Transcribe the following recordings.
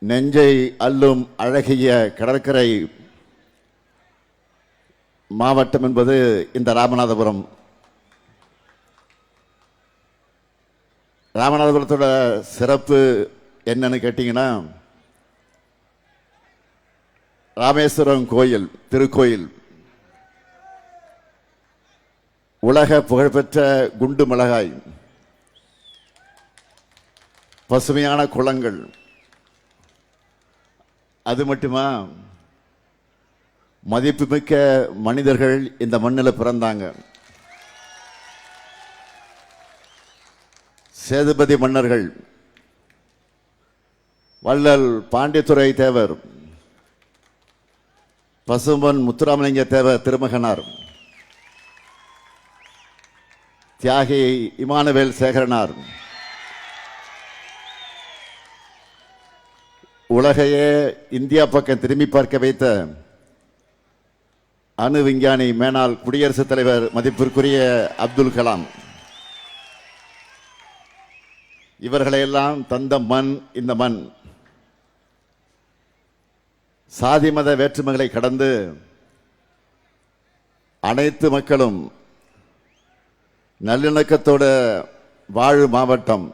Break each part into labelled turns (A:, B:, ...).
A: நெஞ்சை அள்ளும் அழகிய கடற்கரை மாவட்டம் என்பது இந்த ராமநாதபுரம். ராமநாதபுரத்தோட சிறப்பு என்னன்னு கேட்டீங்கன்னா, ராமேஸ்வரம் கோயில், திருக்கோயில், உலக புகழ்பெற்ற குண்டு மிளகாய், பசுமையான குளங்கள், அது மட்டுமா மதிப்புமிக்க மனிதர்கள் இந்த மண்ணில் பிறந்தாங்க. சேதுபதி மன்னர்கள், வள்ளல் பாண்டியத்துரை தேவர், பசும்பொன் முத்துராமலிங்க தேவர் திருமகனார், தியாகி இமானுவேல் சேகரனார், உலகையே இந்தியா பக்கம் திரும்பி பார்க்க வைத்த அணு விஞ்ஞானி மேனாள் குடியரசுத் தலைவர் மதிப்பிற்குரிய அப்துல் கலாம், இவர்களையெல்லாம் தந்த மண் இந்த மண். சாதி மத வேற்றுமைகளை கடந்து அனைத்து மக்களும் நல்லிணக்கத்தோடு வாழும் மாவட்டம்.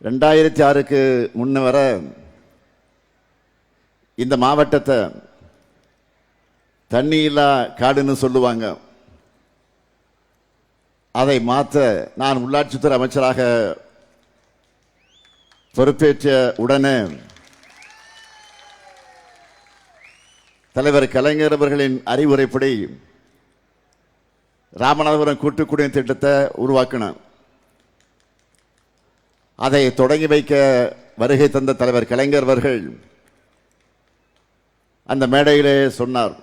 A: 2006க்கு முன்ன வர இந்த மாவட்டத்தை தண்ணி இல்லா காடுன்னு சொல்லுவாங்க. அதை மாற்ற நான் உள்ளாட்சித்துறை அமைச்சராக பொறுப்பேற்ற உடனே தலைவர் கலைஞர் அவர்களின் அறிவுரைப்படி ராமநாதபுரம் கூட்டுக்குடிநீர் திட்டத்தை உருவாக்கினேன். அதை தொடங்கி வைக்க வருகை தந்த தலைவர் கலைஞர் அவர்கள் அந்த மேடையிலே சொன்னார்,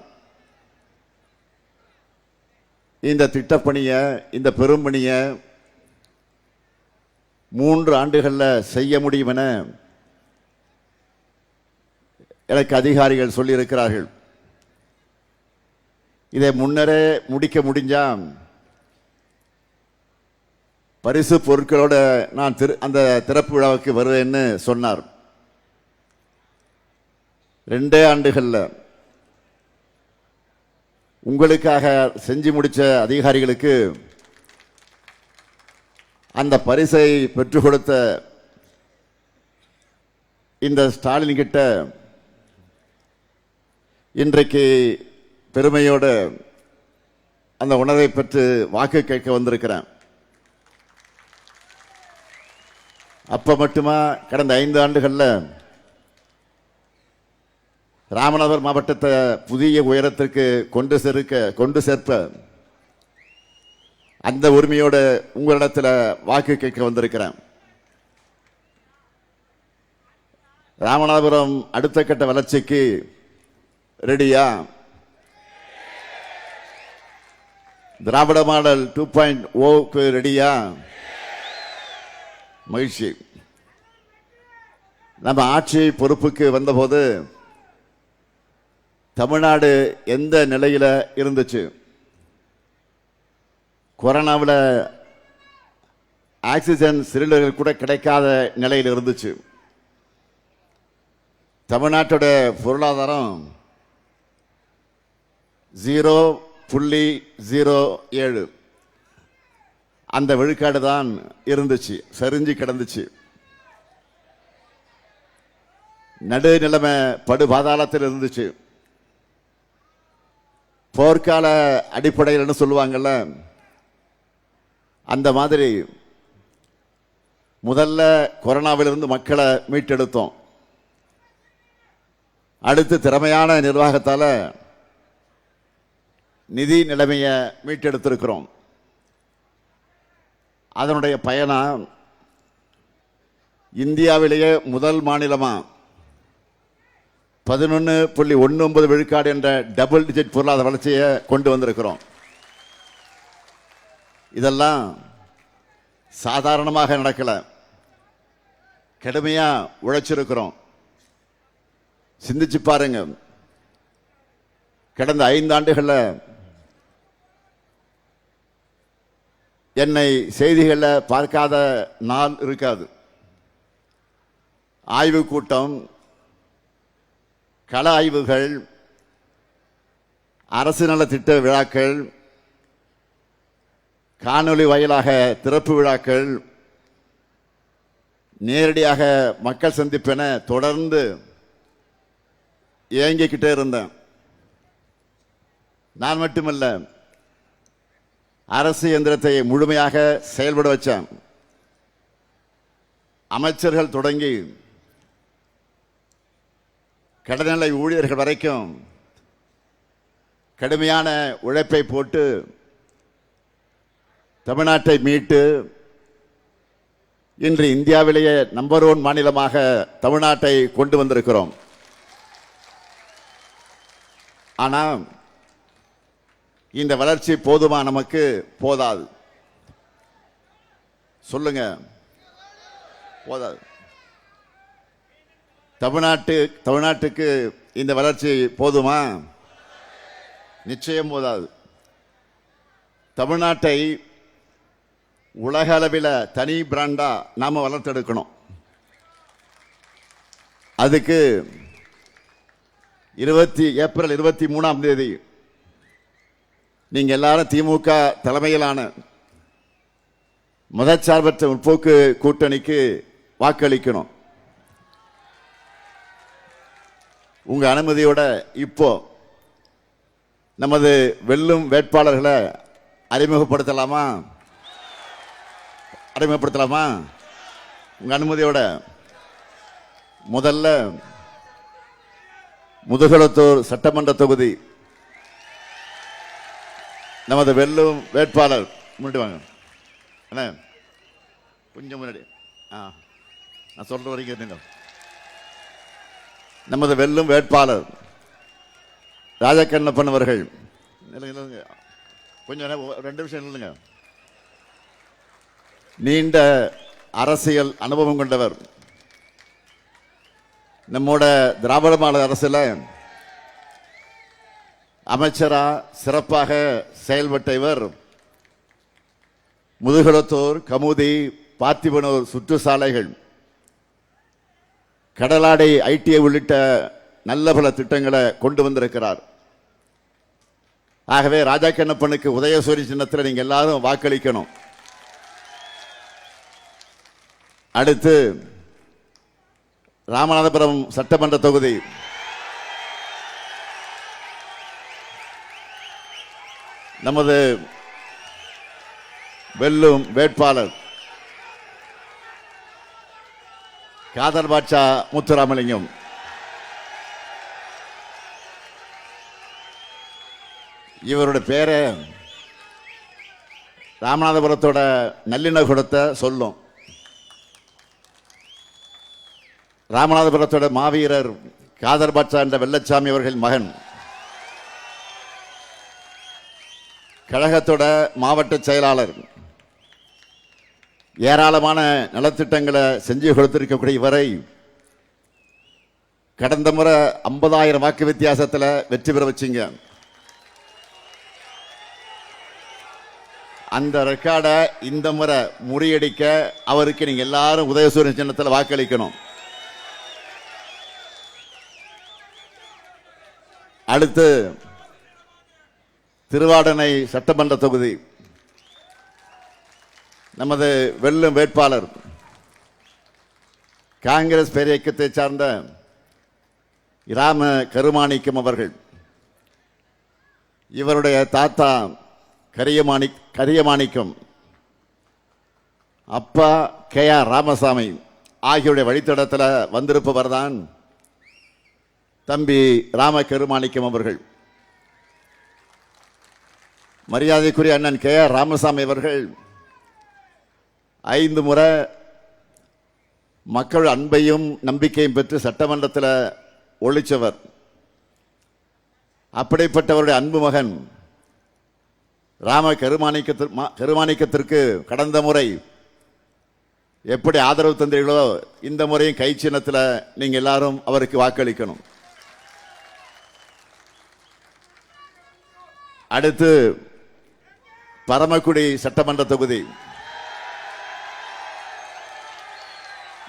A: இந்த திட்டப்பணியை, இந்த பெரும்பணியை 3 ஆண்டுகளில் செய்ய முடியும் என எனக்கு அதிகாரிகள் சொல்லியிருக்கிறார்கள். இதை முன்னரே முடிக்க முடிஞ்சா பரிசு பொருட்களோட நான் அந்த திறப்பு விழாவுக்கு வருவேன்னு சொன்னார். 2 ஆண்டுகளில் உங்களுக்காக செஞ்சு முடிச்ச அதிகாரிகளுக்கு அந்த பரிசை பெற்றுக் கொடுத்த இந்த ஸ்டாலின் கிட்ட இன்றைக்கு பெருமையோடு அந்த உணர்வை பெற்று வாக்கு கேட்க வந்திருக்கிறேன். அப்ப மட்டுமா கடந்த 5 ஆண்டுகளில் ராமநாதபுரம் மாவட்டத்தை புதிய உயரத்திற்கு கொண்டு சேர்ப்ப அந்த உரிமையோடு உங்களிடத்தில் வாக்கு கேட்க வந்திருக்கிறேன். ராமநாதபுரம் அடுத்த கட்ட வளர்ச்சிக்கு ரெடியா? திராவிட மாடல் 2.0க்கு ரெடியா? மகிழ்ச்சி. நம்ம ஆட்சி பொறுப்புக்கு வந்தபோது தமிழ்நாடு எந்த நிலையில் இருந்துச்சு? கொரோனாவில் ஆக்சிஜன் சிலிண்டர்கள் கூட கிடைக்காத நிலையில் இருந்துச்சு. தமிழ்நாட்டோட பொருளாதாரம் 0.07 அந்த விழுக்காடு தான் இருந்துச்சு, சரிஞ்சு கிடந்துச்சு. நடு நிலைமை படு பாதாளத்தில் இருந்துச்சு. போர்க்கால அடிப்படையில் சொல்லுவாங்கல்ல, அந்த மாதிரி முதல்ல கொரோனாவிலிருந்து மக்களை மீட்டெடுத்தோம். அடுத்து திறமையான நிர்வாகத்தால் நிதி நிலைமையை மீட்டெடுத்திருக்கிறோம். அதனுடைய பயணம் இந்தியாவிலேயே முதல் மாநிலமா 11.19 விழுக்காடு என்ற டபுள் டிஜிட் பொருளாதார வளர்ச்சியை கொண்டு வந்திருக்கிறோம். இதெல்லாம் சாதாரணமாக நடக்கல, கடுமையா உழைச்சிருக்கிறோம். சிந்திச்சு பாருங்க, கடந்த 5 ஆண்டுகளில் என்னை செய்திகளில் பார்க்காத நாள் இருக்காது. ஆய்வு கூட்டம், கள ஆய்வுகள், அரசு நலத்திட்ட விழாக்கள், காணொலி வாயிலாக திறப்பு விழாக்கள், நேரடியாக மக்கள் சந்திப்பென தொடர்ந்து இயங்கிக்கிட்டே இருந்தேன். நான் மட்டுமல்ல, அரசு இயந்திரத்தை முழுமையாக செயல்பட வச்சேன். அமைச்சர்கள் தொடங்கி கடநிலை ஊழியர்கள் வரைக்கும் கடுமையான உழைப்பை போட்டு தமிழ்நாட்டை மீட்டு இன்று இந்தியாவிலேயே நம்பர் 1 மாநிலமாக தமிழ்நாட்டை கொண்டு வந்திருக்கிறோம். ஆனால் இந்த வளர்ச்சி போதுமா? நமக்கு போதாது. சொல்லுங்க, போதாது. தமிழ்நாட்டுக்கு இந்த வளர்ச்சி போதுமா? நிச்சயம் போதாது. தமிழ்நாட்டை உலக அளவில் தனி பிராண்டா நாம வளர்த்தெடுக்கணும். அதுக்கு ஏப்ரல் 23ஆம் தேதி நீங்க எல்லாரும் திமுக தலைமையிலான மதச்சார்பற்ற முற்போக்கு கூட்டணிக்கு வாக்களிக்கணும். உங்க அனுமதியோட இப்போ நமது வெல்லும் வேட்பாளர்களை அறிமுகப்படுத்தலாமா? உங்க அனுமதியோட முதல்ல முதுகுளத்தூர் சட்டமன்ற தொகுதி நமது வெல்லும் வேட்பாளர், முன்னாடி வாங்க அண்ணா, கொஞ்சம் முன்னாடி. நான் சொல்ற வரைக்கும் நமது வெல்லும் வேட்பாளர் ராஜகண்ணப்பன் அவர்கள். கொஞ்சம் 2 நிமிஷம் இல்லைங்க. நீண்ட அரசியல் அனுபவம் கொண்டவர். நம்மோட திராவிட மாடல் அரசில் அமைச்சரா சிறப்பாக செயல்பட்ட இவர் முதுகுளத்தூர், கமுதி, பார்த்திபனூர் சுற்றுச்சாலைகள், கடலாடை, ஐடிஐ உள்ளிட்ட நல்ல பல திட்டங்களை கொண்டு வந்திருக்கிறார். ஆகவே ராஜகண்ணப்பனுக்கு உதயசூரி சின்னத்தில் நீங்க எல்லாரும் வாக்களிக்கணும். அடுத்து ராமநாதபுரம் சட்டமன்ற தொகுதி நமது வெல்லும் வேட்பாளர் காதர் பாட்சா முத்துராமலிங்கம். இவருடைய பேரை ராமநாதபுரத்தோட நல்லிணகுடத்தை சொல்லும். ராமநாதபுரத்தோட மாவீரர் காதர் பாட்சா என்ற வெள்ளச்சாமி அவர்கள் மகன். கழகத்தோட மாவட்ட செயலாளர். ஏராளமான நலத்திட்டங்களை செஞ்சு கொடுத்திருக்கக்கூடிய இவரை கடந்த முறை 50,000 வாக்கு வித்தியாசத்தில் வெற்றி பெற வச்சிங்க. அந்த ரெக்கார்டை இந்த முறை முறியடிக்க அவருக்கு நீங்க எல்லாரும் உதயசூரியன் சின்னத்தில் வாக்களிக்கணும். அடுத்து திருவாடனை சட்டமன்ற தொகுதி நமது வெல்லும் வேட்பாளர் காங்கிரஸ் பேரியக்கத்தை சார்ந்த ராம கருமாணிக்கம் அவர்கள். இவருடைய தாத்தா கரியமாணிக்கம், அப்பா KR ராமசாமி ஆகியோருடைய வழித்தடத்தில் வந்திருப்பவர் தான் தம்பி ராம கருமாணிக்கம் அவர்கள். மரியாதைக்குரிய அண்ணன் KR ராமசாமி அவர்கள் 5 முறை மக்கள் அன்பையும் நம்பிக்கையும் பெற்று சட்டமன்றத்தில் ஒழிச்சவர். அப்படிப்பட்டவருடைய அன்பு மகன் ராம கருமாணிக்கத்திற்கு கடந்த முறை எப்படி ஆதரவு தந்தீர்களோ இந்த முறையும் கை சின்னத்தில் நீங்க எல்லாரும் அவருக்கு வாக்களிக்கணும். அடுத்து பரமக்குடி சட்டமன்ற தொகுதி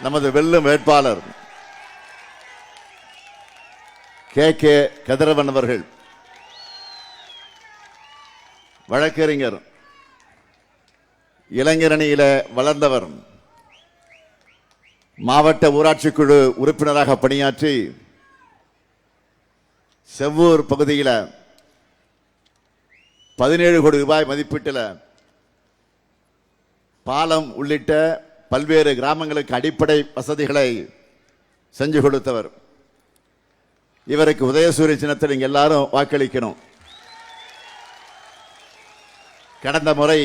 A: நமது வெல்லும் வேட்பாளர் கே கதிரவன் அவர்கள், வழக்கறிஞர், இளைஞரணியில வளர்ந்தவர், மாவட்ட ஊராட்சி குழு உறுப்பினராக பணியாற்றி செவ்வூர் பகுதியில் 17 கோடி ரூபாய் மதிப்பீட்டில் பாலம் உள்ளிட்ட பல்வேறு கிராமங்களுக்கு அடிப்படை வசதிகளை செஞ்சு கொடுத்தவர். இவருக்கு உதயசூரிய சின்னத்தில் நீங்க எல்லாரும் வாக்களிக்கணும். கடந்த முறை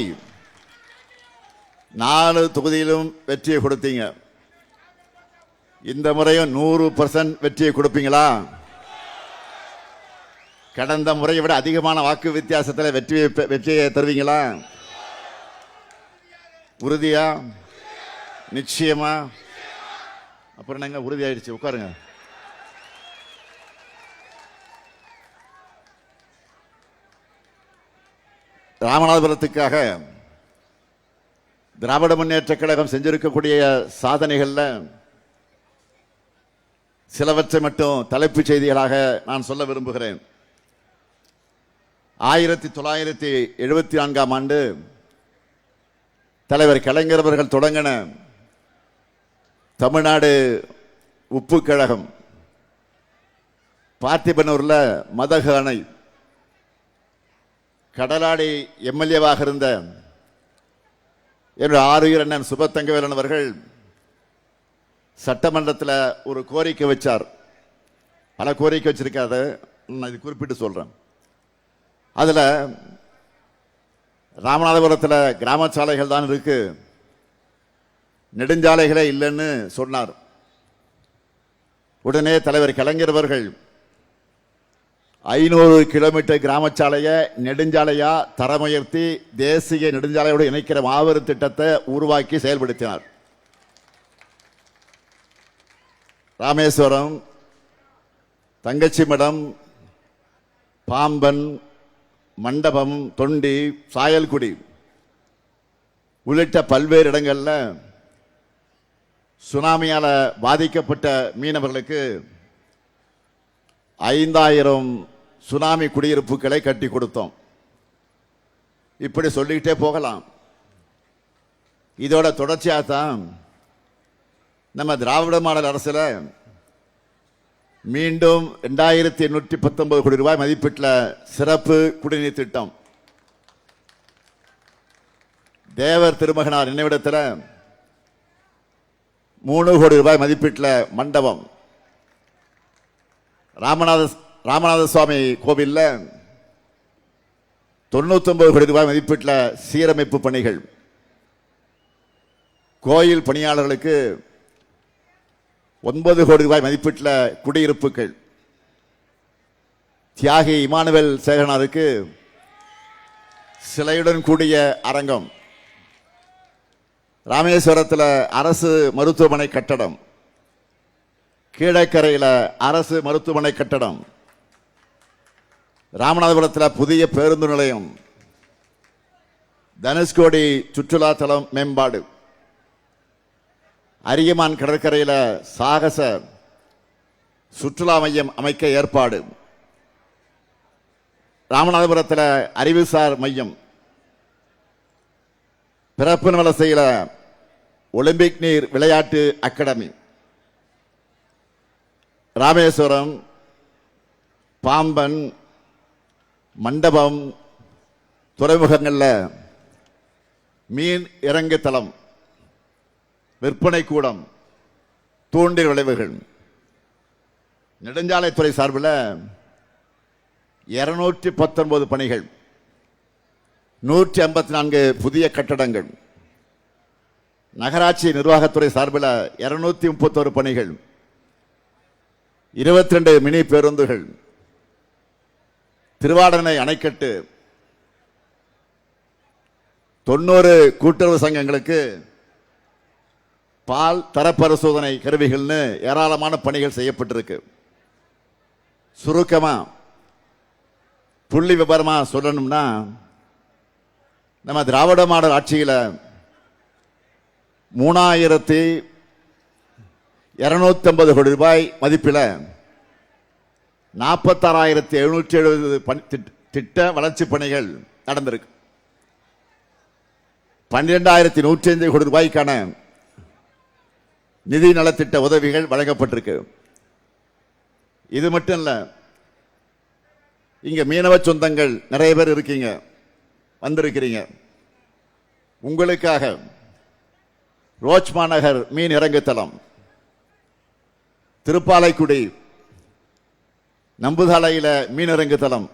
A: 4 தொகுதியிலும் வெற்றியை கொடுத்தீங்க. இந்த முறையும் 100% வெற்றியை கொடுப்பீங்களா? கடந்த முறையை விட அதிகமான வாக்கு வித்தியாசத்தில் வெற்றியை தருவீங்களா? உறுதியா? நிச்சயமா? அப்புறம் நாங்க உறுதியாயிடுச்சு, உட்காருங்க. ராமநாதபுரத்துக்காக திராவிட முன்னேற்ற கழகம் செஞ்சிருக்கக்கூடிய சாதனைகள்ல சிலவற்றை மட்டும் தலைப்புச் செய்திகளாக நான் சொல்ல விரும்புகிறேன். 1974ஆம் ஆண்டு தலைவர் கலைஞர் அவர்கள் தொடங்கின தமிழ்நாடு உப்பு கழகம் பார்த்திபனூர்ல மதகு அணை, கடலாடி எம்எல்ஏவாக இருந்த என்னுடைய ஆறுயிர் அண்ணன் சுபத்தங்கவேலன் அவர்கள் சட்டமன்றத்தில் ஒரு கோரிக்கை வச்சார். பல கோரிக்கை வச்சிருக்காது, நான் இது குறிப்பிட்டு சொல்றேன். அதுல ராமநாதபுரத்தில் கிராம சாலைகள் தான் இருக்கு, நெடுஞ்சாலைகளே இல்லைன்னு சொன்னார். உடனே தலைவர் கலைஞர் அவர்கள் 500 கிலோமீட்டர் கிராம சாலையை நெடுஞ்சாலையா தரமுயர்த்தி தேசிய நெடுஞ்சாலையோடு இணைக்கிற மாபெரும் திட்டத்தை உருவாக்கி செயல்படுத்தினார். ராமேஸ்வரம், தங்கச்சிமடம், பாம்பன், மண்டபம், தொண்டி, சாயல்குடி உள்ளிட்ட பல்வேறு இடங்கள்ல சுனாமியால பாதிக்கப்பட்ட மீனவர்களுக்கு 5000 சுனாமி குடியிருப்புகளை கட்டி கொடுத்தோம். இப்படி சொல்லிக்கிட்டே போகலாம். இதோட தொடர்ச்சியாக தான் நம்ம திராவிட மாடல் அரசுல மீண்டும் 2819 கோடி ரூபாய் மதிப்பீட்டில் சிறப்பு குடிநீர் திட்டம், தேவர் திருமகனார் நினைவிடத்தில் 3 கோடி ரூபாய் மதிப்பீட்டில் மண்டபம், ராமநாத சுவாமி கோவில்ல 99 கோடி ரூபாய் மதிப்பீட்டில் சீரமைப்பு பணிகள், கோயில் பணியாளர்களுக்கு 9 கோடி ரூபாய் மதிப்பீட்டில் குடியிருப்புகள், தியாகி இமானுவேல் சேகரனாருக்கு சிலையுடன் கூடிய அரங்கம், ராமேஸ்வரத்தில் அரசு மருத்துவமனை கட்டடம், கீழக்கரையில் அரசு மருத்துவமனை கட்டடம், ராமநாதபுரத்தில் புதிய பேருந்து நிலையம், தனுஷ்கோடி சுற்றுலா தலம் மேம்பாடு, அரியமான் கடற்கரையில் சாகச சுற்றுலா மையம் அமைக்க ஏற்பாடு, ராமநாதபுரத்தில் அறிவுசார் மையம், பிறப்பு வலசையில் ஒலிம்பிக் நீர் விளையாட்டு அகாடமி, ராமேஸ்வரம், பாம்பன், மண்டபம், துறைமுகங்களில் மீன் இறங்கு தளம், விற்பனை கூடம், தூண்டில் விளைவுகள், நெடுஞ்சாலைத்துறை சார்பில் 219 பணிகள், 154 புதிய கட்டடங்கள், நகராட்சி நிர்வாகத்துறை சார்பில் 231 பணிகள், 22 மினி பேருந்துகள், திருவாடனை அணைக்கட்டு, 90 கூட்டுறவு சங்கங்களுக்கு பால் தர பரிசோதனை கருவிகள்னு ஏராளமான பணிகள் செய்யப்பட்டிருக்கு. சுருக்கமா புள்ளி விபரமா சொல்லணும்னா, நம்ம திராவிட மாடல் ஆட்சியில் 3250 கோடி ரூபாய் மதிப்பில் 46,770 திட்ட வளர்ச்சி பணிகள் நடந்திருக்கு. 12,105 கோடி ரூபாய்க்கான நிதி நலத்திட்ட உதவிகள் வழங்கப்பட்டிருக்கு. இது மட்டும் இல்ல, இங்க மீனவ சொந்தங்கள் நிறைய பேர் இருக்கீங்க, வந்திருக்கிறீங்க. உங்களுக்காக ரோச்மாநகர் மீன் இறங்குதளம், திருப்பாலைக்குடி நம்புதாலையில மீன் இறங்குதளம்,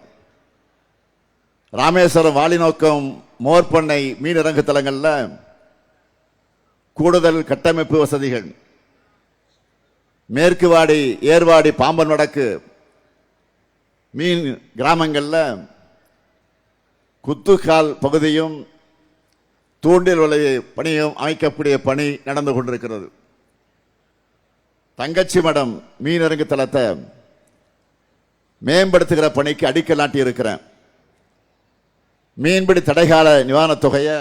A: ராமேஸ்வரம் வாலிநோக்கம் மோர்பண்ணை மீன் இறங்குதளங்கள்ல கூடுதல் கட்டமைப்பு வசதிகள், மேற்குவாடி ஏர்வாடி பாம்பன் வடக்கு மீன் கிராமங்கள்ல குத்துக்கால் பகுதியும் தூண்டில் வலை பணியும் அமைக்கக்கூடிய பணி நடந்து கொண்டிருக்கிறது. தங்கச்சி மடம் மீன் இறங்கு தளத்தை மேம்படுத்துகிற பணிக்கு அடிக்கல் நாட்டி இருக்கிறேன். மீன்பிடி தடைகால நிவாரணத் தொகையை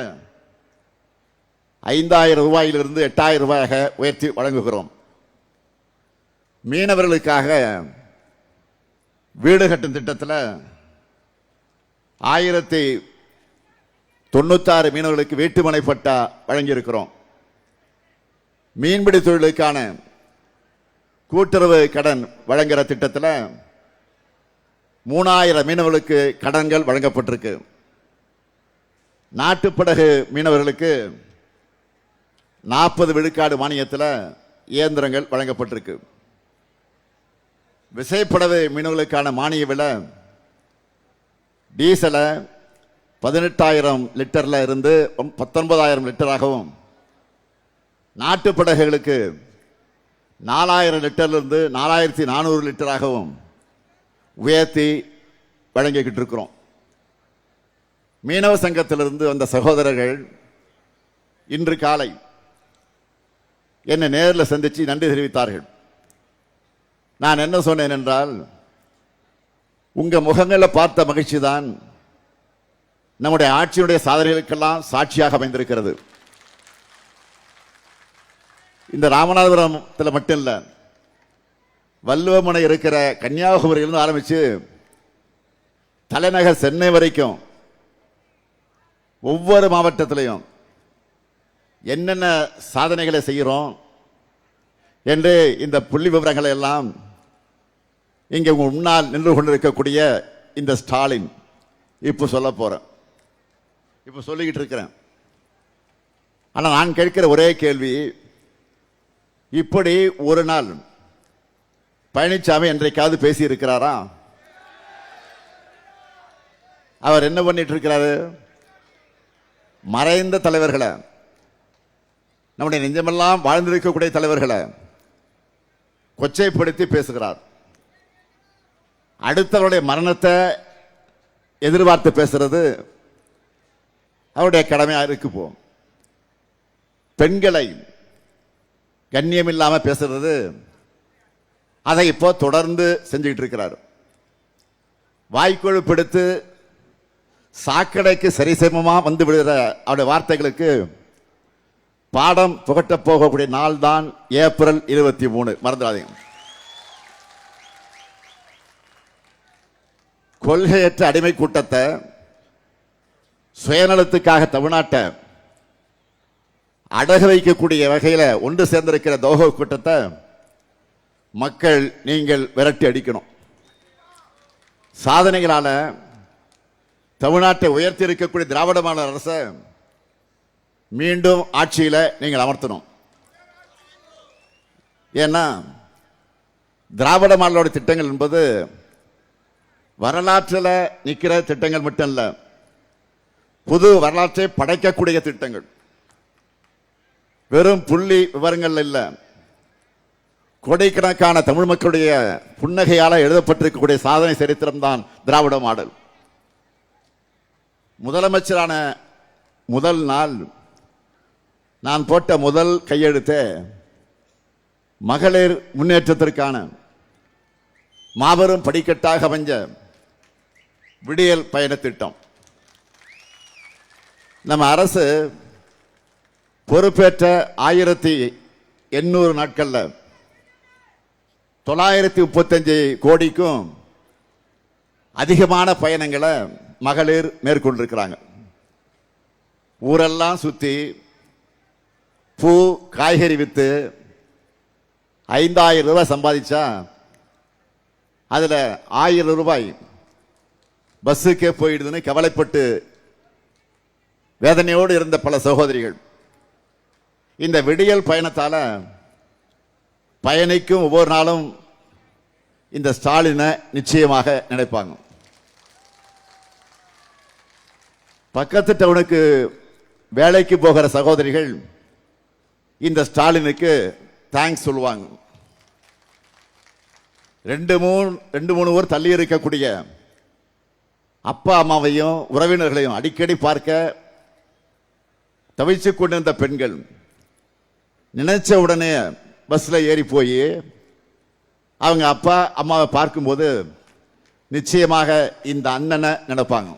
A: 5,000 ரூபாயிலிருந்து 8,000 ரூபாயாக உயர்த்தி வழங்குகிறோம். மீனவர்களுக்காக வீடு கட்டும் திட்டத்தில் 1096 மீனவர்களுக்கு வீட்டுமனை பட்டா வழங்கியிருக்கிறோம். மீன்பிடி தொழிலுக்கான கூட்டுறவு கடன் வழங்குகிற திட்டத்தில் 3,000 மீனவர்களுக்கு கடன்கள் வழங்கப்பட்டிருக்கு. நாட்டுப்படகு மீனவர்களுக்கு 40 விழுக்காடு மானியத்தில் இயந்திரங்கள் வழங்கப்பட்டிருக்கு. விசைப்படகு மீனவர்களுக்கான மானிய விலை டீசலை 18,000 லிட்டர்ல இருந்து 19,000 லிட்டராகவும், நாட்டுப்படகுகளுக்கு 4,000 லிட்டர்ல இருந்து 4,400 லிட்டராகவும் உயர்த்தி வழங்கிக்கிட்டு இருக்கிறோம். மீனவ சங்கத்திலிருந்து வந்த சகோதரர்கள் இன்று காலை என்னை நேரில் சந்தித்து நன்றி தெரிவித்தார்கள். நான் என்ன சொன்னேன் என்றால், உங்க முகங்களை பார்த்த மகிழ்ச்சி தான் நம்முடைய ஆட்சியுடைய சாதனைகளுக்கெல்லாம் சாட்சியாக அமைந்திருக்கிறது. இந்த ராமநாதபுரத்தில் மட்டும் இல்ல, வல்லுவமனை இருக்கிற கன்னியாகுமரியிலிருந்து ஆரம்பிச்சு தலைநகர் சென்னை வரைக்கும் ஒவ்வொரு மாவட்டத்திலையும் என்னென்ன சாதனைகளை செய்கிறோம் என்று இந்த புள்ளி விவரங்களை எல்லாம் இங்கே முன்னால் நின்று கொண்டிருக்கக்கூடிய இந்த ஸ்டாலின் இப்போ சொல்ல போறேன், இப்போ சொல்லிக்கிட்டு இருக்கிறேன். ஆனால் நான் கேட்கிற ஒரே கேள்வி, இப்படி ஒரு நாள் பழனிசாமி என்றைக்காவது பேசி இருக்கிறாரா? அவர் என்ன பண்ணிட்டு இருக்கிறாரு? மறைந்த தலைவர்களை, நம்முடைய நெஞ்சமெல்லாம் வாழ்ந்திருக்கக்கூடிய தலைவர்களை கொச்சைப்படுத்தி பேசுகிறார். அடுத்தவருடைய மரணத்தை எதிர்பார்த்து பேசுறது அவருடைய கடமையாக இருக்கு. பெண்களை கண்ணியம் இல்லாம பேசுறது, அதை இப்போ தொடர்ந்து செஞ்சுக்கிட்டு இருக்கிறார். வாய்க்கொழுப்பெடுத்து சாக்கடைக்கு சரிசமமா வந்து விடுகிற அவருடைய வார்த்தைகளுக்கு பாடம் புகட்ட போகக்கூடிய நாள் தான் ஏப்ரல் 23. மறந்துடாதீங்க. கொள்கையற்ற அடிமை கூட்டத்தை, சுயநலத்துக்காக தமிழ்நாட்டை அடகு வைக்கக்கூடிய வகையில் ஒன்று சேர்ந்திருக்கிற தோகோ கூட்டத்தை மக்கள் நீங்கள் விரட்டி அடிக்கணும். சாதனைகளால தமிழ்நாட்டை உயர்த்தி இருக்கக்கூடிய திராவிட மாடல் அரசை மீண்டும் ஆட்சியில நீங்கள் அமர்த்தணும். ஏன்னா திராவிட மாடலோட திட்டங்கள் என்பது வரலாற்றில் நிற்கிற திட்டங்கள் மட்டும் இல்ல, புது வரலாற்றை படைக்கக்கூடிய திட்டங்கள். வெறும் புள்ளி விவரங்கள் இல்ல, கோடிக்கணக்கான தமிழ் மக்களுடைய புன்னகையால எழுதப்பட்டிருக்கக்கூடிய சாதனை சரித்திரம் தான் திராவிட மாடல். முதலமைச்சரான முதல் நாள் நான் போட்ட முதல் கையெழுத்து மகளிர் முன்னேற்றத்திற்கான மாபெரும் படிக்கட்டாக அமைஞ்ச விடியல் பயண திட்டம். நம்ம அரசு பொறுப்பேற்ற 1800 நாட்கள்ல 935 கோடிக்கும் அதிகமான பயணங்களை மகளிர் மேற்கொண்டிருக்கிறாங்க. ஊரெல்லாம் சுத்தி பூ காய்கறி வித்து 5000 ரூபாய் சம்பாதிச்சா அதுல 1000 ரூபாய் பஸ்ஸுக்கே போயிடுதுன்னு கவலைப்பட்டு வேதனையோடு இருந்த பல சகோதரிகள் இந்த விடியல் பயணத்தால பயணிக்கும் ஒவ்வொரு நாளும் இந்த ஸ்டாலினை நிச்சயமாக நினைப்பாங்க. பக்கத்து டவுனுக்கு வேலைக்கு போகிற சகோதரிகள் இந்த ஸ்டாலினுக்கு தேங்க்ஸ் சொல்லுவாங்க. 2-3 ஊர் தள்ளி இருக்கக்கூடிய அப்பா அம்மாவையும் உறவினர்களையும் அடிக்கடி பார்க்க தவிச்சுக் கொண்டிருந்த பெண்கள் நினைச்ச உடனே பஸ்ல ஏறி போய் அவங்க அப்பா அம்மாவை பார்க்கும்போது நிச்சயமாக இந்த அண்ணனை நினைப்பாங்க.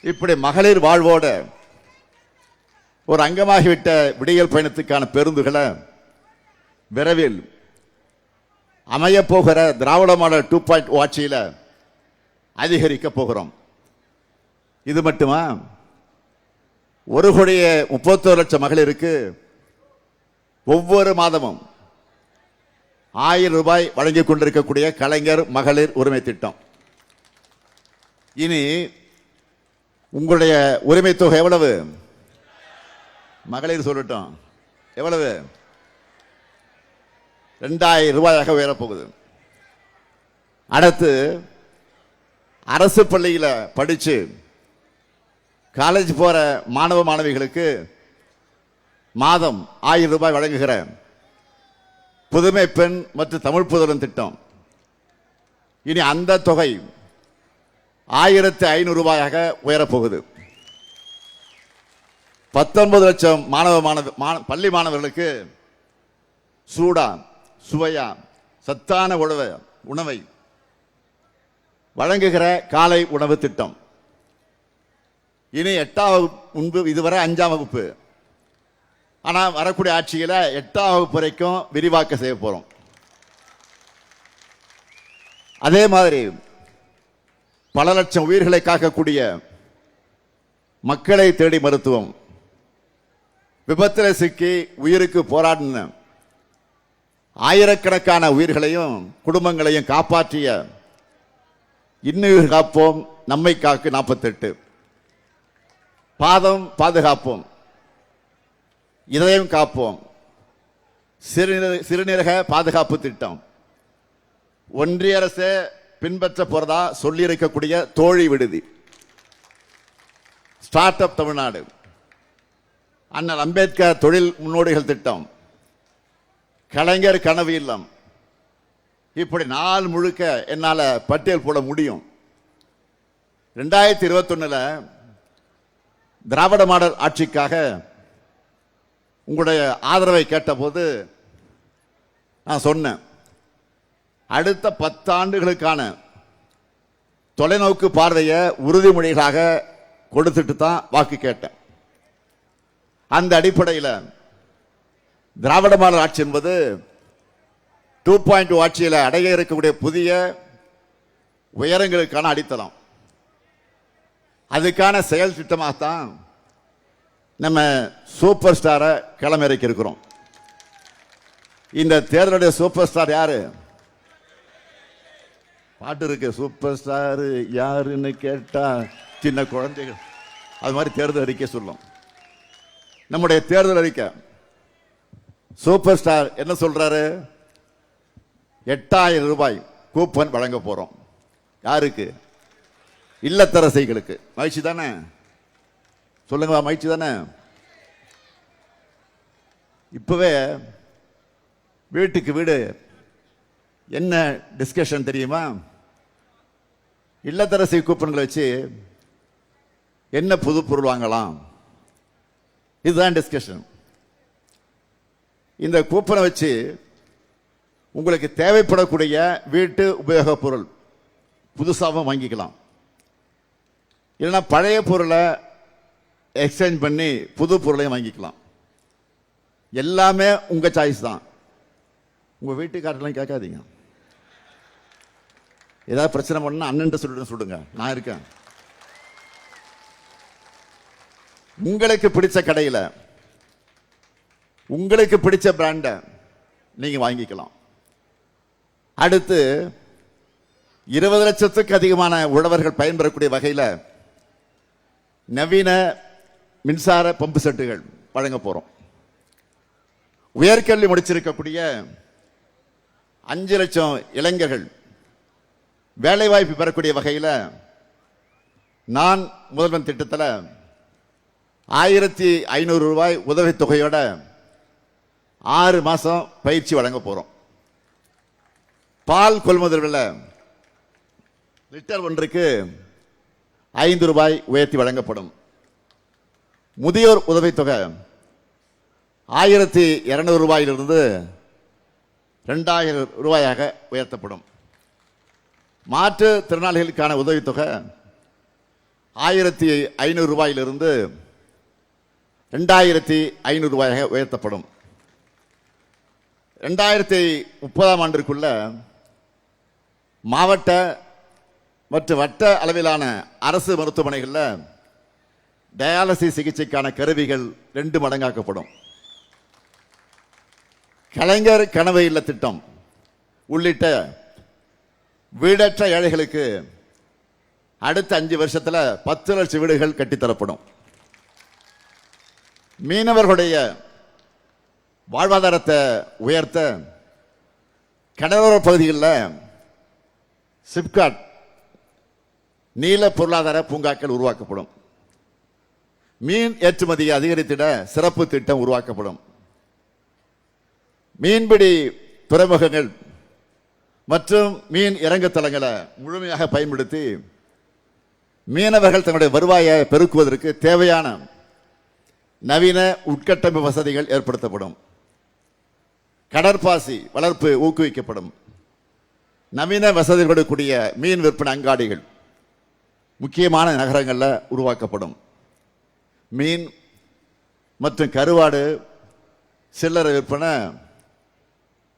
A: இப்படி மகளிர் வாழ்வோட ஒரு அங்கமாகிவிட்ட விடியல் பயணத்துக்கான பேருந்துகளை விரைவில் அமைய போகிற திராவிட மாடல் 2.0 ஆட்சியில் அதிகரிக்க போகிறோம். இது மட்டுமா, 1,31,00,000 மகளிருக்கு ஒவ்வொரு மாதமும் 1000 ரூபாய் வழங்கிக் கொண்டிருக்கக்கூடிய கலைஞர் மகளிர் உரிமை திட்டம். இனி உங்களுடைய உரிமை தொகை எவ்வளவு? மகளிர் சொல்லட்டும், எவ்வளவு? 2000 ரூபாயாக உயரப்போகுது. அடுத்து அரசு பள்ளியில் படிச்சு காலேஜ் போற மாணவ மாணவிகளுக்கு மாதம் 1000 ரூபாய் வழங்குகிற புதுமை பெண் மற்றும் தமிழ் புதல்வன் திட்டம். இனி அந்த தொகை 1500 ரூபாயாக உயரப்போகுது. 19 லட்சம் பள்ளி மாணவர்களுக்கு சூடா சுவையா சத்தான உணவை வழங்குகிற காலை உணவு திட்டம். இனி 8ஆம் வகுப்பு, முன்பு இதுவரை 5ஆம் வகுப்பு, ஆனால் வரக்கூடிய ஆட்சியில் 8ஆம் வகுப்பு வரைக்கும் விரிவாக்க செய்ய போறோம். அதே மாதிரி பல லட்சம் உயிர்களை காக்கக்கூடிய மக்களை தேடி மருத்துவம், விபத்தில் சிக்கி உயிருக்கு போராடின ஆயிரக்கணக்கான உயிர்களையும் குடும்பங்களையும் காப்பாற்றிய இன்னுயிர் காப்போம் நம்மை காக்கு 48, பாதம் பாதுகாப்போம் இதயம் காப்போம் சிறுநீரக பாதுகாப்பு திட்டம். ஒன்றிய அரசு பின்பற்ற போறதா சொல்லி இருக்கக்கூடிய தோழி விடுதி, ஸ்டார்ட் அப் தமிழ்நாடு, அண்ணல் அம்பேத்கர் தொழில் முன்னோடிகள் திட்டம், கலைஞர் கனவு இல்லம், இப்படி நாள் முழுக்க என்னால பட்டியல் போட முடியும். 2021 திராவிட மாடல் ஆட்சிக்காக உங்களுடைய ஆதரவை கேட்டபோது நான் சொன்னேன், அடுத்த 10 ஆண்டுகளுக்கான தொலைநோக்கு பார்வையை உறுதிமொழிகளாக கொடுத்துட்டு தான் வாக்கு கேட்டேன். அந்த அடிப்படையில் திராவிட மாடல் ஆட்சி என்பது 2.0 ஆட்சியில் அடைய இருக்கக்கூடிய புதிய உயரங்களுக்கான அடித்தளம். அதுக்கான செயல் திட்டமாகத்தான் நம்ம சூப்பர் ஸ்டாரை களமிறக்கி இருக்கிறோம். இந்த தேர்தலுடைய சூப்பர் ஸ்டார் யாரு? பாட்டு இருக்கு, சூப்பர் ஸ்டார் யாருன்னு கேட்டா சின்ன குழந்தைகள் அது மாதிரி தேர்தல் அறிக்கை சொல்லும். நம்முடைய தேர்தல் அறிக்கை சூப்பர் ஸ்டார் என்ன சொல்றாரு? 8000 ரூபாய் கூப்பன் வழங்க போறோம். யாருக்கு? இல்லத்தரசிகளுக்கு. மகிழ்ச்சி தானே? சொல்லுங்க, மகிழ்ச்சி தானே? இப்பவே வீட்டுக்கு வீடு என்ன டிஸ்கஷன் தெரியுமா? இல்லத்தரசி கூப்பன்களை வச்சு என்ன புது பொருள் வாங்கலாம், இதுதான் டிஸ்கஷன். இந்த கூப்பனை வச்சு உங்களுக்கு தேவைப்படக்கூடிய வீட்டு உபயோக பொருள் புதுசாகவும் வாங்கிக்கலாம். இல்லைன்னா பழைய பொருளை எக்ஸ்சேஞ்ச் பண்ணி புது பொருளையும் வாங்கிக்கலாம். எல்லாமே உங்க சாய்ஸ் தான். உங்க வீட்டுக்காரெல்லாம் கேட்காதீங்க. ஏதாவது பிரச்சனை பண்ணா அண்ணன் சொல்லுங்க, நான் இருக்கேன். உங்களுக்கு பிடிச்ச கடையில் உங்களுக்கு பிடிச்ச பிராண்டை நீங்க வாங்கிக்கலாம். அடுத்து 20 லட்சத்துக்கு அதிகமான உழவர்கள் பயன்பெறக்கூடிய வகையில் நவீன மின்சார பம்பு செட்டுகள் வழங்க போறோம். உயர்கல்வி முடிச்சிருக்கக்கூடிய 5 லட்சம் இளைஞர்கள் வேலைவாய்ப்பு பெறக்கூடிய வகையில் நான் முதல்வன் திட்டத்தில் 1500 ரூபாய் உதவித்தொகையோட 6 மாசம் பயிற்சி வழங்க போறோம். பால் கொள்முதல் விலை லிட்டர் ஒன்றுக்கு 5 ரூபாய் உயர்த்தி வழங்கப்படும். முதியோர் உதவித்தொகை 1200 ரூபாயிலிருந்து 2000 ரூபாயாக உயர்த்தப்படும். மாற்றுத் திறனாளிகளுக்கான உதவித்தொகை 1500 ரூபாயிலிருந்து 2500 ரூபாயாக உயர்த்தப்படும். 2030ஆம் ஆண்டிற்குள்ள மாவட்ட மற்றும் வட்ட அளவிலான அரசு மருத்துவமனைகளில் டயாலிசிஸ் சிகிச்சைக்கான கருவிகள் 2 மடங்காக்கப்படும். கலைஞர் கனவு இல்ல திட்டம் உள்ளிட்ட வீடற்ற ஏழைகளுக்கு அடுத்த 5 வருஷத்துல 10 லட்சம் வீடுகள் கட்டித்தரப்படும். மீனவர்களுடைய வாழ்வாதாரத்தை உயர்த்த கடலோர பகுதிகளில் சிப்காட் நீல பொருளாதார பூங்காக்கள் உருவாக்கப்படும். மீன் ஏற்றுமதியை அதிகரித்திட சிறப்பு திட்டம் உருவாக்கப்படும். மீன்பிடி துறைமுகங்கள் மற்றும் மீன் இறங்கு தளங்களை முழுமையாக பயன்படுத்தி மீனவர்கள் தங்களுடைய வருவாயை பெருக்குவதற்கு தேவையான நவீன உட்கட்டமைப்பு வசதிகள் ஏற்படுத்தப்படும். கடற்பாசி வளர்ப்பு ஊக்குவிக்கப்படும். நவீன வசதிகளுடன் கூடிய மீன் விற்பனை அங்காடிகள் முக்கியமான நகரங்களில் உருவாக்கப்படும். மீன் மற்றும் கருவாடு சில்லறை விற்பனை,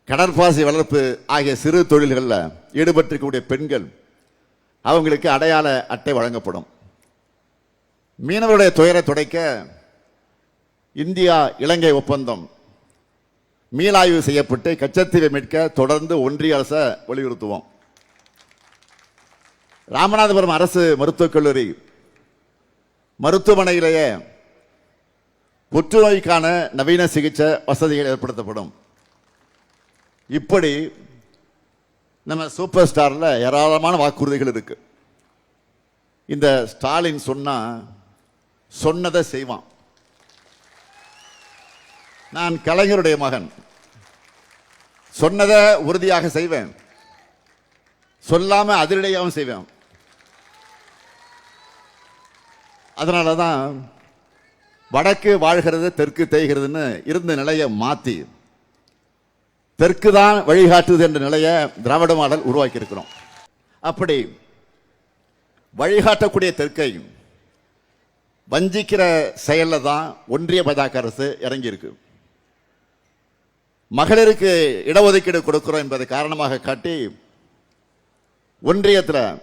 A: கடற்பாசி வளர்ப்பு ஆகிய சிறு தொழில்களில் ஈடுபட்டிருக்கக்கூடிய பெண்கள் அவங்களுக்கு அடையாள அட்டை வழங்கப்படும். மீனவருடைய துயரை துடைக்க இந்தியா இலங்கை ஒப்பந்தம் மீளாய்வு செய்யப்பட்டு கச்சத்தீவை மீட்க தொடர்ந்து ஒன்றிய அரசை வலியுறுத்துவோம். ராமநாதபுரம் அரசு மருத்துவக் கல்லூரி மருத்துவமனையிலேயே புற்றுநோய்க்கான நவீன சிகிச்சை வசதிகள் ஏற்படுத்தப்படும். இப்படி நம்ம சூப்பர் ஸ்டார்ல ஏராளமான வாக்குறுதிகள் இருக்கு. இந்த ஸ்டாலின் சொன்னதை செய்வான். நான் கலைஞருடைய மகன், சொன்னதை உறுதியாக செய்வேன், சொல்லாம அதிரடியாகவும் செய்வேன். அதனாலதான் வடக்கு வாழ்கிறது தெற்கு தேய்கிறதுன்னு இருந்த நிலையை மாத்தி தெற்கு தான் வழிகாட்டுது என்ற நிலையை திராவிட மாடல் உருவாக்கி இருக்கிறோம். அப்படி வழிகாட்டக்கூடிய தெற்கை வஞ்சிக்கிற செயல்ல தான் ஒன்றிய பாஜக அரசு இறங்கி இருக்கு. மகளிருக்கு இடஒதுக்கீடு கொடுக்கிறோம் என்பதை காரணமாக காட்டி ஒன்றியத்தில்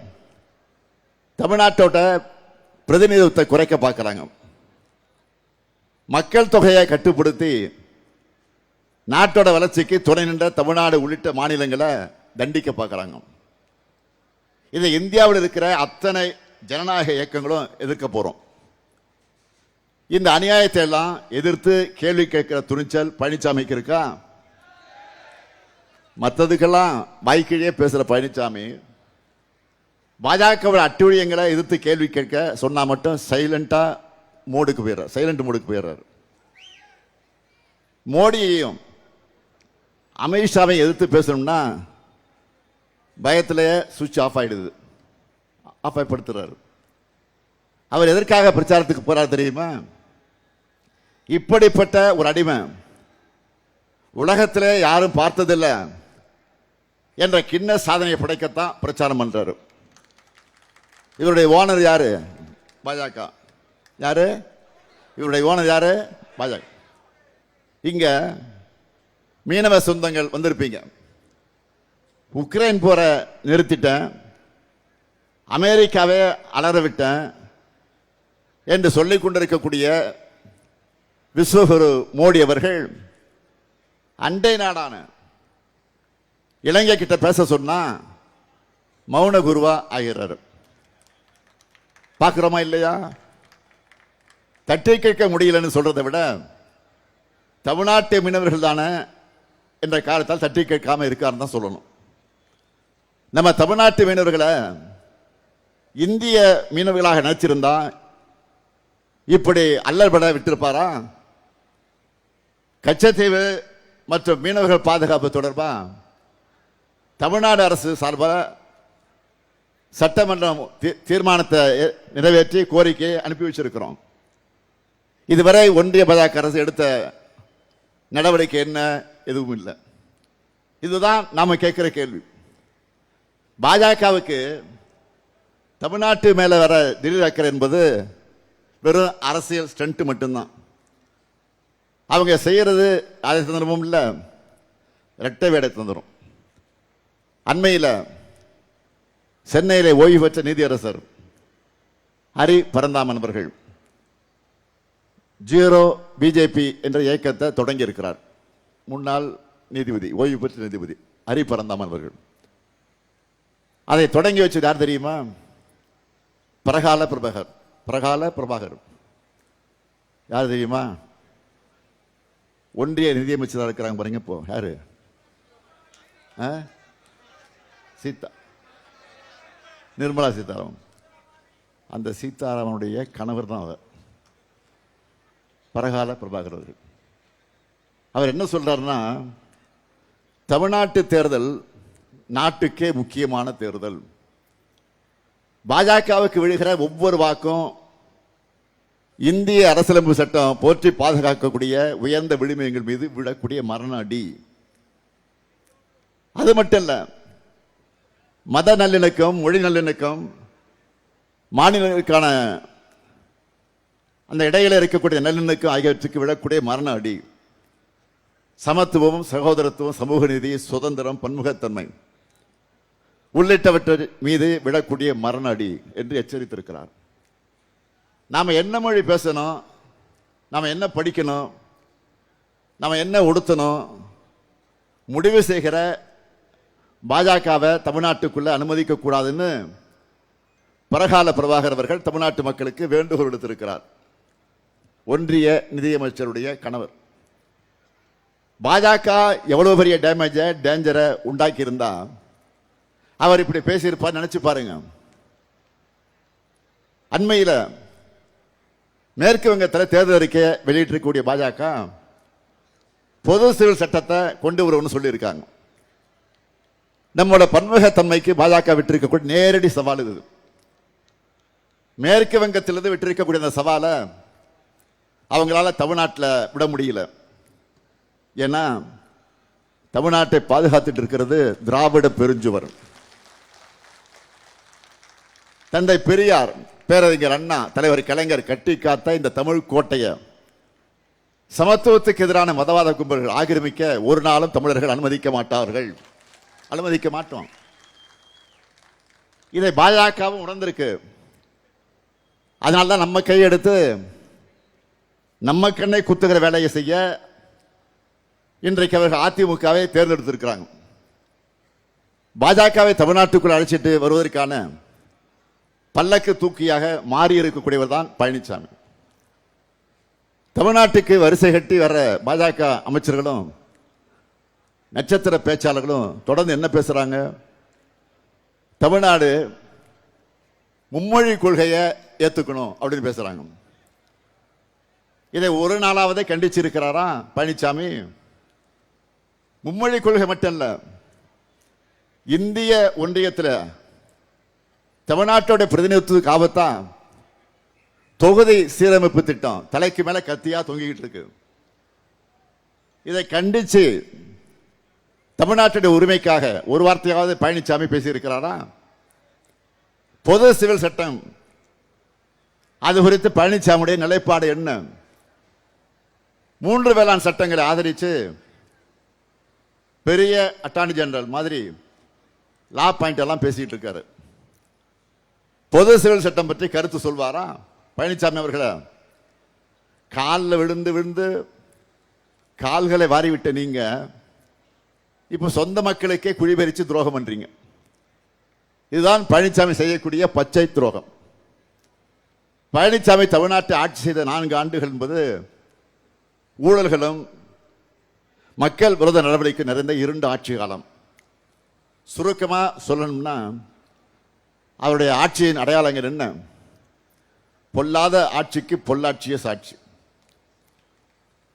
A: தமிழ்நாட்டோட பிரதிநிதித்துவத்தை குறைக்க பார்க்கிறாங்க. மக்கள் தொகையை கட்டுப்படுத்தி நாட்டோட வளர்ச்சிக்கு துணை நின்ற தமிழ்நாடு உள்ளிட்ட மாநிலங்களை தண்டிக்க பார்க்கிறாங்க. இதை இந்தியாவில் இருக்கிற அத்தனை ஜனநாயக இயக்கங்களும் எதிர்க்க போறோம். இந்த அநியாயத்தை எல்லாம் எதிர்த்து கேள்வி கேட்கிற துணிச்சல் பழனிசாமிக்கு இருக்கா? மற்றதுக்கெல்லாம் வாய்க்கிழியே பேசுற பழனிசாமி பாஜக அட்டுழியங்களை எதிர்த்து கேள்வி கேட்க சொன்னா மட்டும் சைலண்ட் மோடுக்கு போயிடுறார். மோடியையும் அமித்ஷாவை எதிர்த்து பேசணும்னா பயத்திலேயே சுவிட்ச் ஆஃப் ஆயிடுது, ஆஃப் ஆகப்படுத்துறாரு. அவர் எதற்காக பிரச்சாரத்துக்கு போறார் தெரியுமா? இப்படிப்பட்ட ஒரு அடிமை உலகத்திலே யாரும் பார்த்ததில்லை என்ற கிண்ண சாதனையை படைக்கத்தான் பிரச்சாரம் பண்றாரு. இவருடைய ஓனர் யாரு? பாஜக. யாரு இவருடைய ஓனர்? யாரு? பாஜக. இங்க மீனவ சொந்தங்கள் வந்திருப்பீங்க. உக்ரைன் போரை நிறுத்திட்டேன், அமெரிக்காவே அலறவிட்டேன் என்று சொல்லிக் கொண்டிருக்கக்கூடிய விஸ்வகுரு மோடி அவர்கள் அண்டை நாடான இலங்கை கிட்ட பேச சொன்னா மௌன குருவா ஆகிறார். பார்க்கிறோமா இல்லையா? தட்டி கேட்க முடியலன்னு சொல்றதை விட தமிழ்நாட்டு மீனவர்கள் தானே என்ற காலத்தால் தட்டி கேட்காம இருக்காருன்னு தான் சொல்லணும். நம்ம தமிழ்நாட்டு மீனவர்களை இந்திய மீனவர்களாக நினைச்சிருந்தா இப்படி அல்லல்பட விட்டிருப்பாரா? கச்சத்தீவு மற்றும் மீனவர்கள் பாதுகாப்பு தொடர்பா தமிழ்நாடு அரசு சார்பாக சட்டமன்றம் தீர்மானத்தை நிறைவேற்றி கோரிக்கையை அனுப்பி வச்சிருக்கிறோம். இதுவரை ஒன்றிய பாஜக அரசு எடுத்த நடவடிக்கை என்ன? எதுவும் இல்லை. இதுதான் நாம கேட்கிற கேள்வி. பாஜகவுக்கு தமிழ்நாட்டு மேல வர திடீர் அக்கறை என்பது வெறும் அரசியல் ஸ்டண்ட் மட்டும்தான். அவங்க செய்யறது அதை தந்திரமும் இல்லை, இரட்டை வேடை தந்திரம். அண்மையில் சென்னையிலே ஓய்வு பெற்ற நீதியரசர் ஹரி பரந்தாமன் அவர்கள் ஜீரோ பிஜேபி என்ற இயக்கத்தை தொடங்கி இருக்கிறார். முன்னாள் நீதிபதி, ஓய்வு பெற்ற நீதிபதி ஹரி பரந்தாமன் அவர்கள். அதை தொடங்கி வச்சது யார் தெரியுமா? பிரகால பிரபாகர். யார் தெரியுமா? ஒன்றிய நிதியமைச்சராக இருக்கிறாங்க பாருங்க. இப்போ யாரு? நிர்மலா சீதாராமன். அந்த சீதாராமனுடைய கணவர் தான் அவர், பிரகால பிரபாகர் அவர்கள். அவர் என்ன சொல்றாருன்னா, தமிழ்நாட்டு தேர்தல் நாட்டுக்கே முக்கியமான தேர்தல். பாஜகவுக்கு விழுகிற ஒவ்வொரு வாக்கும் இந்திய அரசியலமைப்பு சட்டம் போற்றி பாதுகாக்கக்கூடிய உயர்ந்த விழுமியங்கள் மீது விடக்கூடிய மரண அடி. அது மட்டும் இல்ல, மத நல்லிணக்கம், மொழி நல்லிணக்கம், மாநிலங்களுக்கான அந்த இடையில இருக்கக்கூடிய நல்லிணக்கம் ஆகியவற்றுக்கு விடக்கூடிய மரண அடி. சமத்துவம், சகோதரத்துவம், சமூக நீதி, சுதந்திரம், பன்முகத்தன்மை உள்ளிட்டவற்றை மீது விடக்கூடிய மரண அடி என்று எச்சரித்திருக்கிறார். நாம என்ன மொழி பேசணும், நாம என்ன படிக்கணும், நாம என்ன உடுத்தணும், முடிவு செய்கிற பாஜகவை தமிழ்நாட்டுக்குள்ள அனுமதிக்க கூடாதுன்னு பிரகால பிரபாகர் அவர்கள் தமிழ்நாட்டு மக்களுக்கு வேண்டுகோள் விடுத்திருக்கிறார். ஒன்றிய நிதியமைச்சருடைய கணவர். பாஜக எவ்வளவு பெரிய டேஞ்சரை உண்டாக்கி இருந்தா அவர் இப்படி பேசியிருப்பார் நினைச்சு பாருங்க. அண்மையில் மேற்கு வங்கத்தில் தேர்தல் அறிக்கையை வெளியிட்டிருக்கக்கூடிய பாஜக பொது சிவில் சட்டத்தை கொண்டு வரும்னு சொல்லியிருக்காங்க. நம்மளோட பன்முகத்தன்மைக்கு பாஜக விட்டிருக்கக்கூடிய நேரடி சவால் இது. மேற்கு வங்கத்திலிருந்து விட்டிருக்கக்கூடிய அந்த சவாலை அவங்களால தமிழ்நாட்டில் விட முடியல. ஏன்னா தமிழ்நாட்டை பாதுகாத்துட்டு இருக்கிறது திராவிட பெருஞ்சுவர். தந்தை பெரியார், பேரறிஞர் அண்ணா, தலைவர் கலைஞர் கட்டி காத்த இந்த தமிழ் கோட்டையை சமத்துவத்துக்கு எதிரான மதவாத கும்பல்கள் ஆக்கிரமிக்க ஒரு நாளும் தமிழர்கள் அனுமதிக்க மாட்டார்கள், அனுமதிக்க மாட்டோம். இதை பாஜகவும் உணர்ந்திருக்கு. அதனால்தான் நம்ம கையெடுத்து நம்ம கண்ணை குத்துகிற வேலையை செய்ய இன்றைக்கு அவர்கள் அதிமுகவை தேர்ந்தெடுத்திருக்கிறாங்க. பாஜகவை தமிழ்நாட்டுக்குள் அழைச்சிட்டு வருவதற்கான பல்லக்கு தூக்கியாக மாறி இருக்கக்கூடியவர் தான் பழனிசாமி. தமிழ்நாட்டுக்கு வரிசை கட்டி வர்ற பாஜக அமைச்சர்களும் நட்சத்திர பேச்சாளர்களும் தொடர்ந்து என்ன பேசுறாங்க? தமிழ்நாடு மும்மொழி கொள்கையை ஏத்துக்கணும் அப்படின்னு பேசுறாங்க. இதை ஒரு நாளாவதே கண்டிச்சிருக்கிறாரா பழனிசாமி? மும்மொழி கொள்கை மட்டும் இல்ல, இந்திய ஒன்றியத்தில் தமிழ்நாட்டோட பிரதிநிதித்துவத்துக்கு ஆபத்தான் தொகுதி சீரமைப்பு திட்டம் தலைக்கு மேல கத்தியா தொங்கிக்கிட்டு இருக்கு. இதை கண்டிச்சு தமிழ்நாட்டுடைய உரிமைக்காக ஒரு வார்த்தையாவது பழனிசாமி பேசியிருக்கிறாரா? பொது சிவில் சட்டம், அது குறித்து பழனிசாமியுடைய நிலைப்பாடு என்ன? 3 வேளாண் சட்டங்களை ஆதரித்து பெரிய அட்டார்னி ஜெனரல் மாதிரி லா பாயிண்ட் எல்லாம் பேசிட்டு இருக்காரு. பொது சிவில் சட்டம் பற்றி கருத்து சொல்வாரா பழனிசாமி அவர்கள? காலில் விழுந்து விழுந்து கால்களை வாரிவிட்ட நீங்க இப்ப சொந்த மக்களுக்கே குழிபறிச்சு துரோகம் பண்றீங்க. இதுதான் பழனிசாமி செய்யக்கூடிய பச்சை துரோகம். பழனிசாமி தமிழ்நாட்டை ஆட்சி செய்த 4 ஆண்டுகள் என்பது ஊழல்களும் மக்கள் விரோத நடவடிக்கை நிறைந்த 2 ஆட்சி காலம். சுருக்கமா சொல்லணும்னா அவருடைய ஆட்சியின் அடையாளங்கள் என்ன? பொல்லாத ஆட்சிக்கு பொள்ளாட்சிய சாட்சி,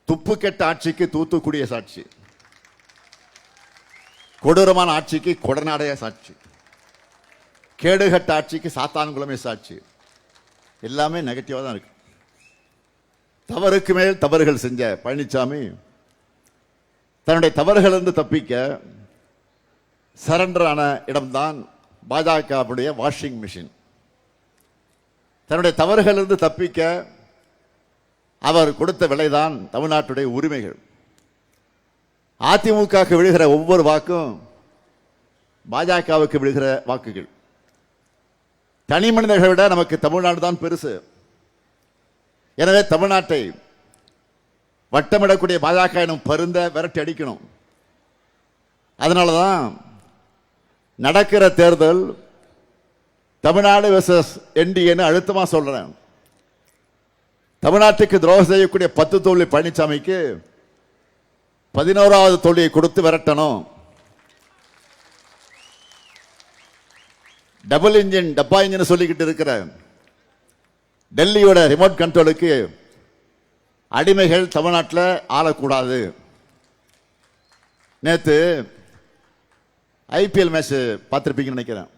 A: துப்பு கெட்ட ஆட்சிக்கு தூத்துக்குடிய சாட்சி, கொடூரமான ஆட்சிக்கு கொடநாடைய சாட்சி, கேடுகட்ட ஆட்சிக்கு சாத்தான்குளமே சாட்சி. எல்லாமே நெகட்டிவா தான் இருக்கு. தவறுக்கு மேல் தவறுகள் செஞ்ச பழனிசாமி தன்னுடைய தவறுகளிலிருந்து தப்பிக்க சரண்டர் ஆன இடம்தான் பாஜகவுடைய வாஷிங் மிஷின். தன்னுடைய தவறுகளிலிருந்து தப்பிக்க அவர் கொடுத்த விலைதான் தமிழ்நாட்டுடைய உரிமைகள். அதிமுகவுக்கு விழுகிற ஒவ்வொரு வாக்கும் பாஜகவுக்கு விழுகிற வாக்குகள். தனி மனிதர்களை விட நமக்கு தமிழ்நாடு தான் பெருசு. எனவே தமிழ்நாட்டை வட்டமிடக்கூடிய பாஜக எனும் பருந்த விரட்டி அடிக்கணும். அதனாலதான் நடக்கிற தேர்தல் தமிழ்நாடு வெர்சஸ் என்டிஏன்னு அழுத்தமா சொல்றேன். தமிழ்நாட்டுக்கு துரோகம் செய்யக்கூடிய 10 தோல்வி பழனிசாமிக்கு 11வது தோல்வியை கொடுத்து விரட்டணும். டபுள் இன்ஜின் டப்பா இன்ஜின் சொல்லிக்கிட்டு இருக்கிற டெல்லியோட ரிமோட் கண்ட்ரோலுக்கு அடிமைகள் தமிழ்நாட்டில் ஆளக்கூடாது. நேற்று ஐபிஎல் மேட்ச் பார்த்துருப்பீங்கன்னு நினைக்கிறேன்.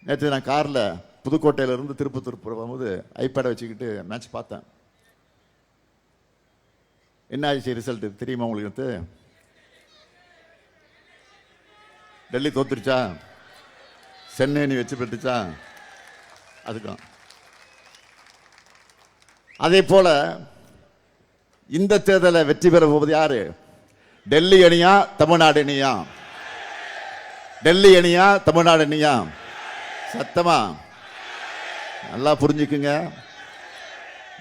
A: நேற்று நான் காரில் புதுக்கோட்டையிலிருந்து திருப்பத்தூர் போகும்போது ஐபேடை வச்சுக்கிட்டு மேட்ச் பார்த்தேன். என்ன ஆச்சு ரிசல்ட் தெரியுமா உங்களுக்கு? டெல்லி தோத்துருச்சா? சென்னை நீ வச்சு பெற்றுச்சா? அதுக்கும் அதே போல இந்த தேர்தலை வெற்றி பெற போவது யாரு? டெல்லி அணியா தமிழ்நாடு அணியா? டெல்லி அணியா தமிழ்நாடு அணியா? சத்தமா நல்லா புரிஞ்சுக்குங்க,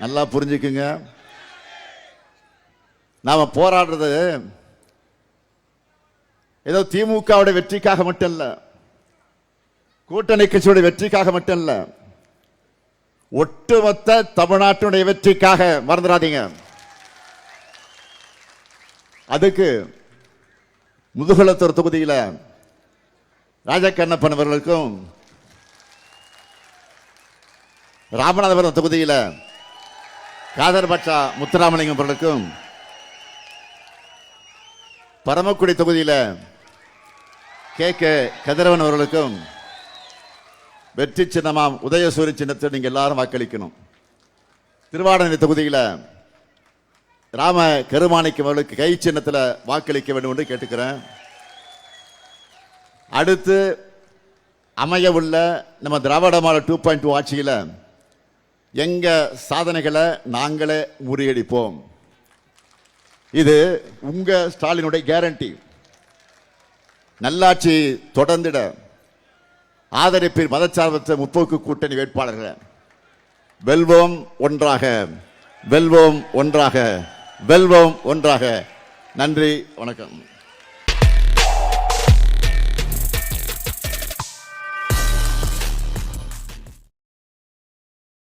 A: நல்லா புரிஞ்சுக்குங்க. நாம போராடுறது ஏதோ திமுகவுடைய வெற்றிக்காக மட்டும் இல்ல, கூட்டணி கட்சியுடைய வெற்றிக்காக மட்டும் இல்ல, ஒட்டுமொத்த தமிழ்நாட்டினுடைய வெற்றிக்காக. மறந்துடாதீங்க. அதுக்கு முதுகுளத்தூர் தொகுதியில் ராஜகண்ணப்பன் அவர்களுக்கும், ராமநாதபுரம் தொகுதியில் காதர் பாட்சா முத்துராமலிங்கம் அவர்களுக்கும், பரமக்குடி தொகுதியில் கே கதிரவன் அவர்களுக்கும் வெற்றி சின்னமாம் உதயசூரி சின்னத்தை நீங்க எல்லாரும் வாக்களிக்கணும். திருவாடனை தொகுதியில் ராம கருமாணிக்கம் அவர்களுக்கு கை சின்னத்தில் வாக்களிக்க வேண்டும் என்று கேட்டுக்கிறேன். அடுத்து அமைய உள்ள நம்ம திராவிட மாடல் 2.2 ஆட்சியில் எங்க சாதனைகளை நாங்களே முறியடிப்போம். இது உங்க ஸ்டாலினுடைய கேரண்டி. நல்லாட்சி தொடர்ந்திட ஆதரிப்பில் மதச்சார்பற்ற முற்போக்கு கூட்டணி வேட்பாளர்கள். வெல்வோம் ஒன்றாக, வெல்வோம் ஒன்றாக, வெல்வோம் ஒன்றாக. நன்றி, வணக்கம்.